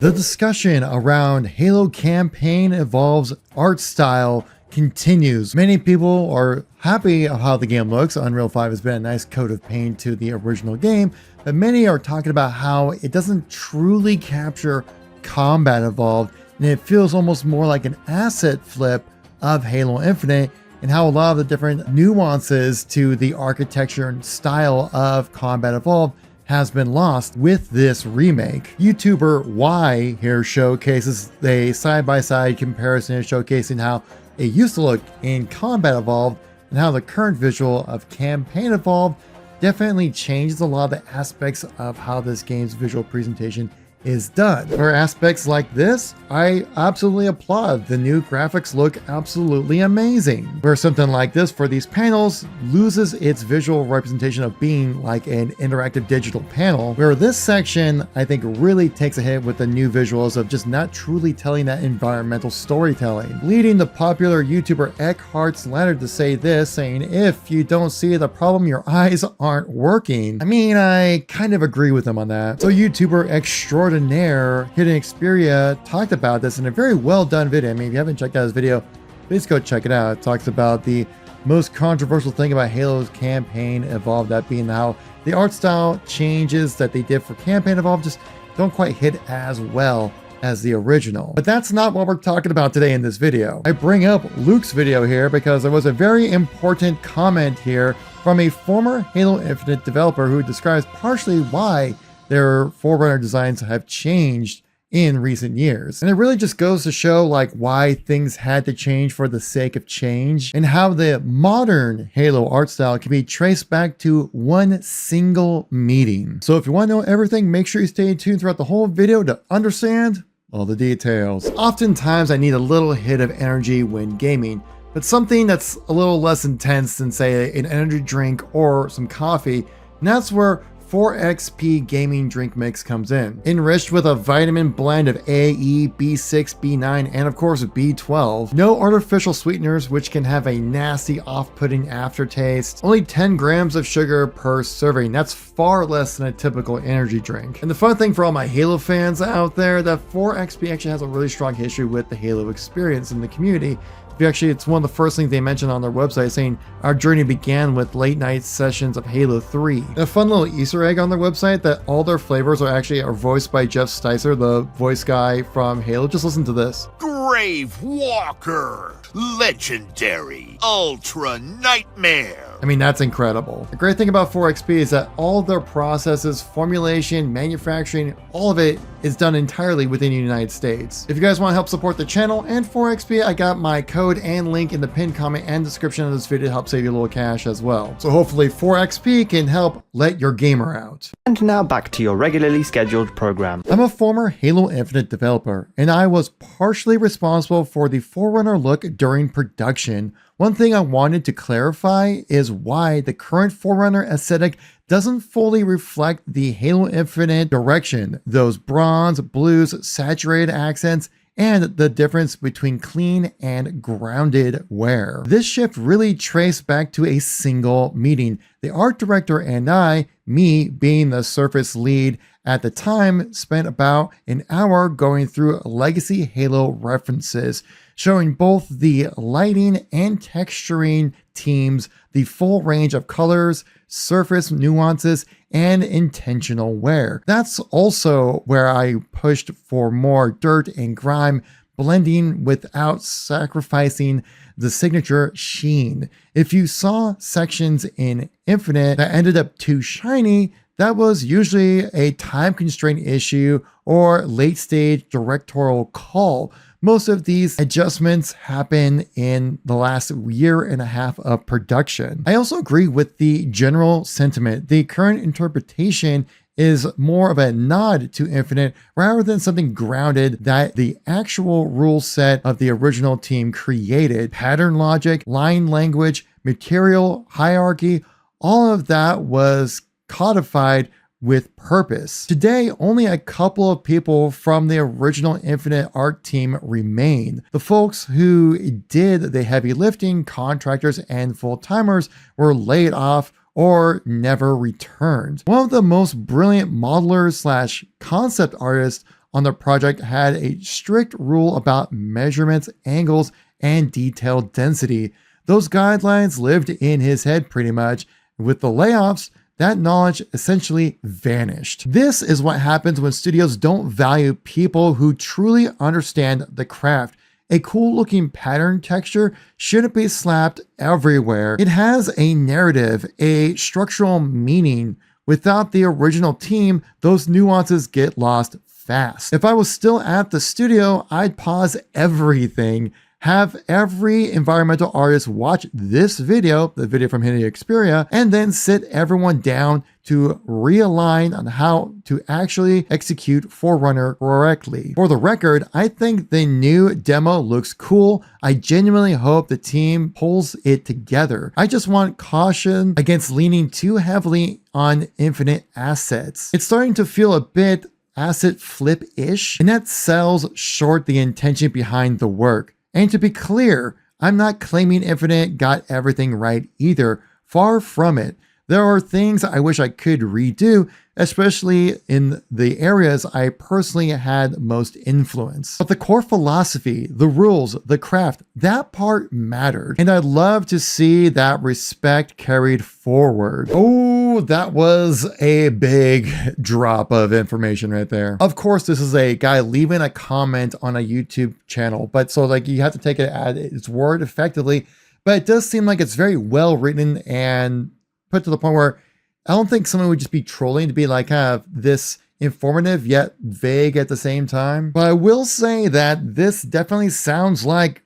The discussion around Halo Campaign Evolve's art style continues. Many people are happy of how the game looks. Unreal 5 has been a nice coat of paint to the original game, but many are talking about how it doesn't truly capture combat evolved, and it feels almost more like an asset flip of Halo Infinite, and how a lot of the different nuances to the architecture and style of combat evolved has been lost with this remake. YouTuber Y here showcases a side-by-side comparison showcasing how it used to look in Combat Evolved and how the current visual of Campaign Evolved definitely changes a lot of the aspects of how this game's visual presentation is done. For aspects like this, I absolutely applaud. The new graphics look absolutely amazing. Where something like this for these panels loses its visual representation of being like an interactive digital panel, where this section I think really takes a hit with the new visuals of just not truly telling that environmental storytelling, leading the popular YouTuber Eckhart's Leonard to say this, saying, "If you don't see the problem, your eyes aren't working." I mean, I kind of agree with him on that. So YouTuber extraordinaire Hidden Xperia talked about this in a very well done video. I mean, if you haven't checked out his video, please go check it out. It talks about the most controversial thing about Halo's Campaign Evolved, that being how the art style changes that they did for Campaign Evolved just don't quite hit as well as the original. But that's not what we're talking about today in this video. I bring up Luke's video here because there was a very important comment here from a former Halo Infinite developer who describes partially why their Forerunner designs have changed in recent years. And it really just goes to show like why things had to change for the sake of change, and how the modern Halo art style can be traced back to one single meeting. So if you want to know everything, make sure you stay tuned throughout the whole video to understand all the details. Oftentimes I need a little hit of energy when gaming, but something that's a little less intense than say an energy drink or some coffee, and that's where 4XP Gaming Drink Mix comes in. Enriched with a vitamin blend of A, E, B6, B9, and of course B12. No artificial sweeteners, which can have a nasty off-putting aftertaste. Only 10 grams of sugar per serving. That's far less than a typical energy drink. And the fun thing for all my Halo fans out there, that 4XP actually has a really strong history with the Halo experience in the community. Actually, it's one of the first things they mentioned on their website, saying our journey began with late night sessions of Halo 3. A fun little Easter egg on their website that all their flavors are voiced by Jeff Sticer, the voice guy from Halo. Just listen to this. Grave Walker, legendary, ultra nightmare. I mean, that's incredible. The great thing about 4XP is that all their processes, formulation, manufacturing, all of it is done entirely within the United States. If you guys want to help support the channel and 4XP, I got my code and link in the pinned comment and description of this video to help save you a little cash as well. So hopefully 4XP can help let your gamer out. And now back to your regularly scheduled program. I'm a former Halo Infinite developer, and I was partially responsible for the Forerunner look during production. One thing I wanted to clarify is why the current Forerunner aesthetic doesn't fully reflect the Halo Infinite direction, those bronze, blues, saturated accents, and the difference between clean and grounded wear. This shift really traced back to a single meeting. The art director and I, me being the Surface lead at the time, spent about an hour going through legacy Halo references, showing both the lighting and texturing teams the full range of colors, surface nuances, and intentional wear. That's also where I pushed for more dirt and grime blending without sacrificing the signature sheen. If you saw sections in Infinite that ended up too shiny, that was usually a time constraint issue or late stage directorial call. Most of these adjustments happen in the last year and a half of production. I also agree with the general sentiment. The current interpretation is more of a nod to Infinite rather than something grounded that the actual rule set of the original team created. Pattern logic, line language, material hierarchy, all of that was codified with purpose. Today, only a couple of people from the original Infinite art team remain. The folks who did the heavy lifting, contractors and full-timers, were laid off or never returned. One of the most brilliant modelers slash concept artists on the project had a strict rule about measurements, angles, and detail density. Those guidelines lived in his head pretty much. With the layoffs, that knowledge essentially vanished. This is what happens when studios don't value people who truly understand the craft. A cool looking pattern texture shouldn't be slapped everywhere. It has a narrative, a structural meaning. Without the original team, those nuances get lost fast. If I was still at the studio, I'd pause everything, have every environmental artist watch this video, the video from Hideo Xperia, and then sit everyone down to realign on how to actually execute Forerunner correctly. For the record, I think the new demo looks cool. I genuinely hope the team pulls it together. I just want caution against leaning too heavily on infinite assets. It's starting to feel a bit asset flip-ish, and that sells short the intention behind the work. And to be clear, I'm not claiming Infinite got everything right either. Far from it. There are things I wish I could redo, especially in the areas I personally had most influence. But the core philosophy, the rules, the craft, that part mattered. And I'd love to see that respect carried forward. Oh, that was a big drop of information right there. Of course, this is a guy leaving a comment on a YouTube channel, but so like you have to take it at its word effectively. But it does seem like it's very well written and put to the point where I don't think someone would just be trolling to be like kind of this informative yet vague at the same time. But I will say that this definitely sounds like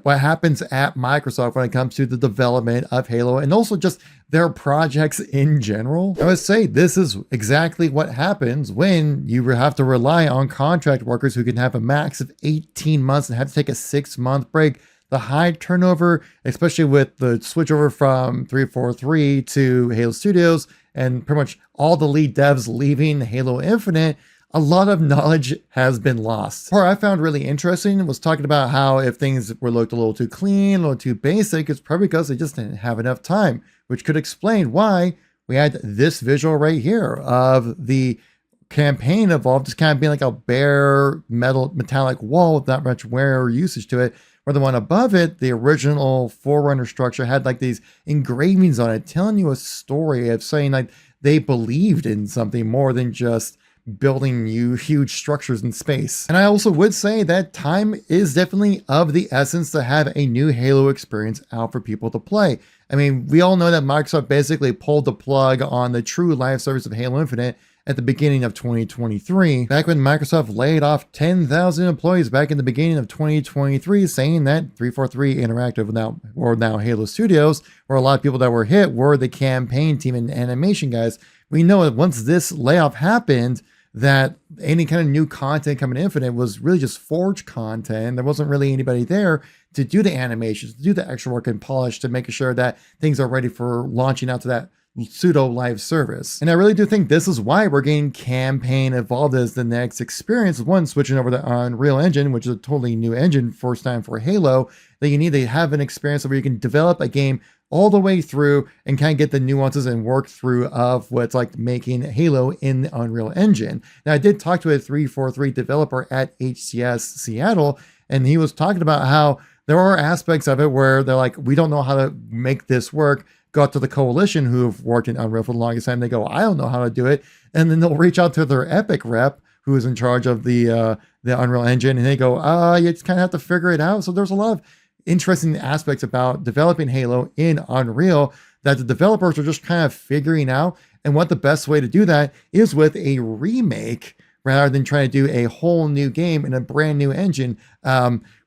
what happens at Microsoft when it comes to the development of Halo and also just their projects in general. I would say this is exactly what happens when you have to rely on contract workers who can have a max of 18 months and have to take a 6-month break. The high turnover, especially with the switch over from 343 to Halo Studios and pretty much all the lead devs leaving Halo Infinite, a lot of knowledge has been lost. Part I found really interesting was talking about how if things were looked a little too clean, a little too basic, it's probably because they just didn't have enough time, which could explain why we had this visual right here of the campaign evolved just kind of being like a bare metallic wall with not much wear or usage to it. Or the one above it, the original Forerunner structure had like these engravings on it telling you a story of saying like they believed in something more than just building you huge structures in space. And I also would say that time is definitely of the essence to have a new Halo experience out for people to play. I mean, we all know that Microsoft basically pulled the plug on the true live service of Halo Infinite at the beginning of 2023, back when Microsoft laid off 10,000 employees back in the beginning of 2023, saying that 343 Interactive now Halo Studios, where a lot of people that were hit were the campaign team and animation guys. We know that once this layoff happened, that any kind of new content coming Infinite was really just forged content. There wasn't really anybody there to do the animations, to do the extra work and polish to make sure that things are ready for launching out to that pseudo live service. And I really do think this is why we're getting campaign evolved as the next experience. One, switching over to Unreal Engine, which is a totally new engine, first time for Halo, that you need to have an experience where you can develop a game all the way through and kind of get the nuances and work through of what's like making Halo in the Unreal Engine. Now, I did talk to a 343 developer at HCS Seattle, and he was talking about how there are aspects of it where they're like, we don't know how to make this work. Go out to the coalition who have worked in Unreal for the longest time. They go, I don't know how to do it. And then they'll reach out to their Epic rep who is in charge of the Unreal Engine. And they go, you just kind of have to figure it out. So there's a lot of interesting aspects about developing Halo in Unreal that the developers are just kind of figuring out. And what the best way to do that is with a remake rather than trying to do a whole new game in a brand new engine.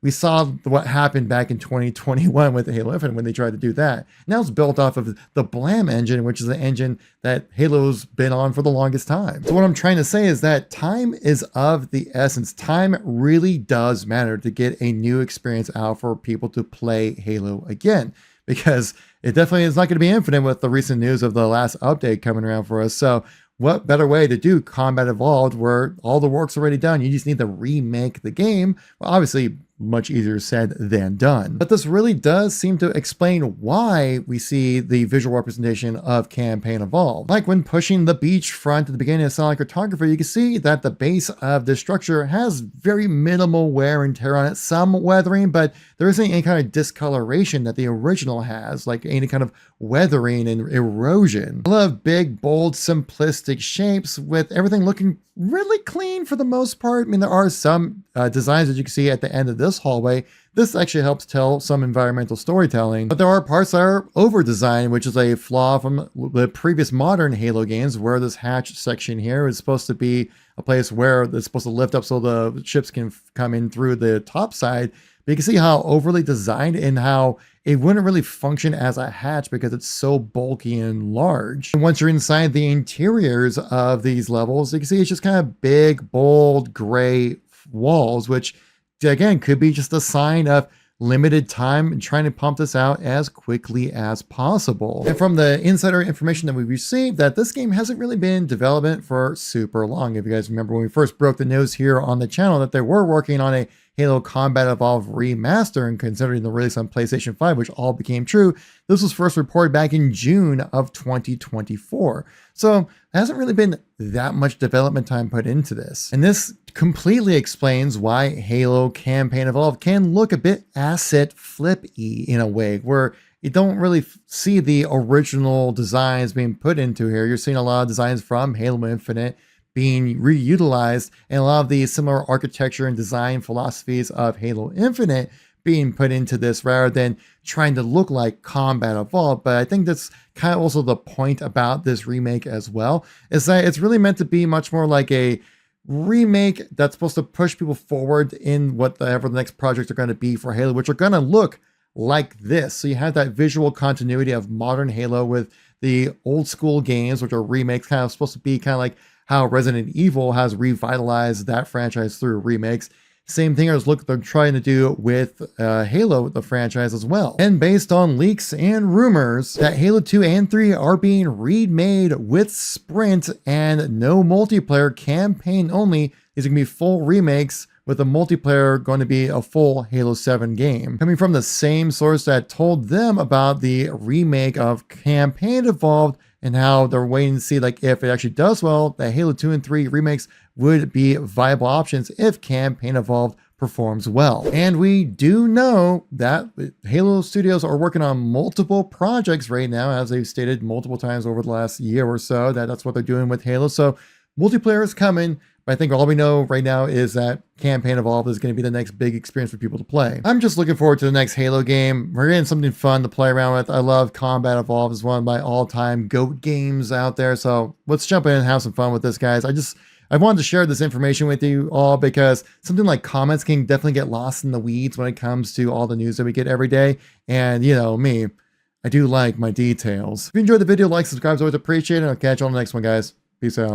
We saw what happened back in 2021 with Halo Infinite when they tried to do that. Now it's built off of the Blam engine, which is the engine that Halo's been on for the longest time. So what I'm trying to say is that time is of the essence. Time really does matter to get a new experience out for people to play Halo again, because it definitely is not going to be Infinite with the recent news of the last update coming around for us. So what better way to do Combat Evolved where all the work's already done? You just need to remake the game. Well, obviously, much easier said than done. But this really does seem to explain why we see the visual representation of Campaign Evolved. Like when pushing the beachfront at the beginning of Solid Cartographer, you can see that the base of this structure has very minimal wear and tear on it, some weathering, but there isn't any kind of discoloration that the original has, like any kind of weathering and erosion. I love big, bold, simplistic shapes with everything looking really clean for the most part. I mean, there are some designs that you can see at the end of this hallway. This actually helps tell some environmental storytelling, but there are parts that are over-designed, which is a flaw from the previous modern Halo games, where this hatch section here is supposed to be a place where it's supposed to lift up so the ships can come in through the top side. But you can see how overly designed and how it wouldn't really function as a hatch because it's so bulky and large. And once you're inside the interiors of these levels, you can see it's just kind of big, bold, gray walls, which again could be just a sign of limited time and trying to pump this out as quickly as possible. And from the insider information that we received, that this game hasn't really been in development for super long. If you guys remember when we first broke the news here on the channel that they were working on a Halo Combat Evolved remaster, and considering the release on PlayStation 5, which all became true, this was first reported back in June of 2024. So there hasn't really been that much development time put into this. And this completely explains why Halo Campaign Evolved can look a bit asset flip-y in a way, where you don't really see the original designs being put into here. You're seeing a lot of designs from Halo Infinite being reutilized, and a lot of the similar architecture and design philosophies of Halo Infinite being put into this rather than trying to look like Combat Evolved. But I think that's kind of also the point about this remake as well, is that it's really meant to be much more like a remake that's supposed to push people forward in whatever the next projects are going to be for Halo, which are going to look like this. So you have that visual continuity of modern Halo with the old school games, which are remakes, kind of supposed to be kind of like how Resident Evil has revitalized that franchise through remakes. Same thing as look they're trying to do with Halo, the franchise as well. And based on leaks and rumors that Halo 2 and 3 are being remade with Sprint and no multiplayer, campaign only, these are going to be full remakes with the multiplayer going to be a full Halo 7 game. Coming from the same source that told them about the remake of Campaign Evolved and how they're waiting to see like if it actually does well, that Halo 2 and 3 remakes would be viable options if Campaign Evolved performs well. And we do know that Halo Studios are working on multiple projects right now, as they've stated multiple times over the last year or so, that's what they're doing with Halo. So multiplayer is coming. But I think all we know right now is that Campaign Evolved is going to be the next big experience for people to play. I'm just looking forward to the next Halo game. We're getting something fun to play around with. I love Combat Evolved. It's one of my all-time GOAT games out there. So let's jump in and have some fun with this, guys. I wanted to share this information with you all because something like comments can definitely get lost in the weeds when it comes to all the news that we get every day. And you know me, I do like my details. If you enjoyed the video, like, subscribe, is always appreciated. I'll catch you on the next one, guys. Peace out.